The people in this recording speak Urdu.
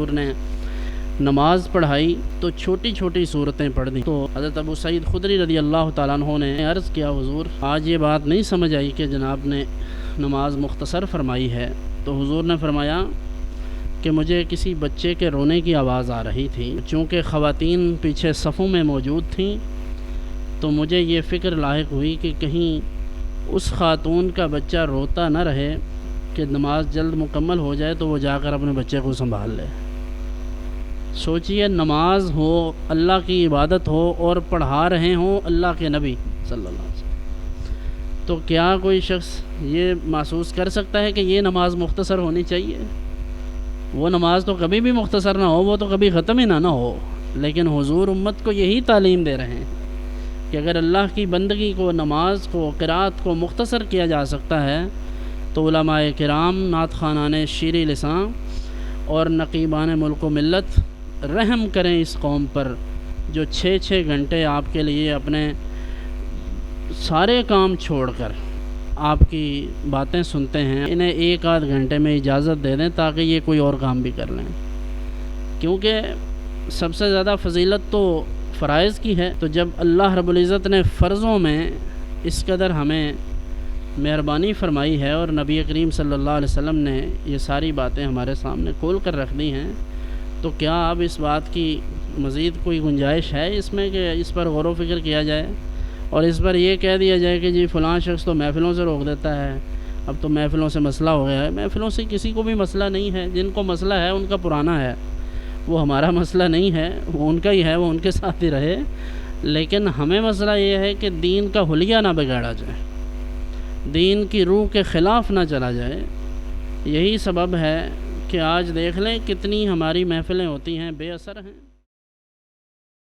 حضور نے نماز پڑھائی تو چھوٹی چھوٹی صورتیں پڑھ دیں۔ تو حضرت ابو سعید خدری رضی اللہ تعالیٰ عنہ نے عرض کیا حضور آج یہ بات نہیں سمجھ آئی کہ جناب نے نماز مختصر فرمائی ہے۔ تو حضور نے فرمایا کہ مجھے کسی بچے کے رونے کی آواز آ رہی تھی، چونکہ خواتین پیچھے صفوں میں موجود تھیں تو مجھے یہ فکر لاحق ہوئی کہ کہیں اس خاتون کا بچہ روتا نہ رہے کہ نماز جلد مکمل ہو جائے تو وہ جا کر اپنے بچے کو سنبھال لے۔ سوچئے نماز ہو، اللہ کی عبادت ہو اور پڑھا رہے ہوں اللہ کے نبی صلی اللہ علیہ وسلم، تو کیا کوئی شخص یہ محسوس کر سکتا ہے کہ یہ نماز مختصر ہونی چاہیے؟ وہ نماز تو کبھی بھی مختصر نہ ہو، وہ تو کبھی ختم ہی نہ ہو۔ لیکن حضور امت کو یہی تعلیم دے رہے ہیں کہ اگر اللہ کی بندگی کو، نماز کو، قرات کو مختصر کیا جا سکتا ہے تو علماء کرام، نعت خوانان شیریں لساں اور نقیبان ملک و ملت رحم کریں اس قوم پر جو 6 گھنٹے آپ کے لیے اپنے سارے کام چھوڑ کر آپ کی باتیں سنتے ہیں، انہیں 1 آدھ گھنٹے میں اجازت دے دیں تاکہ یہ کوئی اور کام بھی کر لیں، کیونکہ سب سے زیادہ فضیلت تو فرائض کی ہے۔ تو جب اللہ رب العزت نے فرضوں میں اس قدر ہمیں مہربانی فرمائی ہے اور نبی کریم صلی اللہ علیہ وسلم نے یہ ساری باتیں ہمارے سامنے کھول کر رکھ دی ہیں، تو کیا اب اس بات کی مزید کوئی گنجائش ہے اس میں کہ اس پر غور و فکر کیا جائے اور اس پر یہ کہہ دیا جائے کہ جی فلاں شخص تو محفلوں سے روک دیتا ہے، اب تو محفلوں سے مسئلہ ہو گیا ہے؟ محفلوں سے کسی کو بھی مسئلہ نہیں ہے، جن کو مسئلہ ہے ان کا پرانا ہے، وہ ہمارا مسئلہ نہیں ہے، وہ ان کا ہی ہے، وہ ان کے ساتھ ہی رہے۔ لیکن ہمیں مسئلہ یہ ہے کہ دین کا حلیہ نہ بگاڑا جائے، دین کی روح کے خلاف نہ چلا جائے۔ یہی سبب ہے کہ آج دیکھ لیں کتنی ہماری محفلیں ہوتی ہیں بے اثر ہیں۔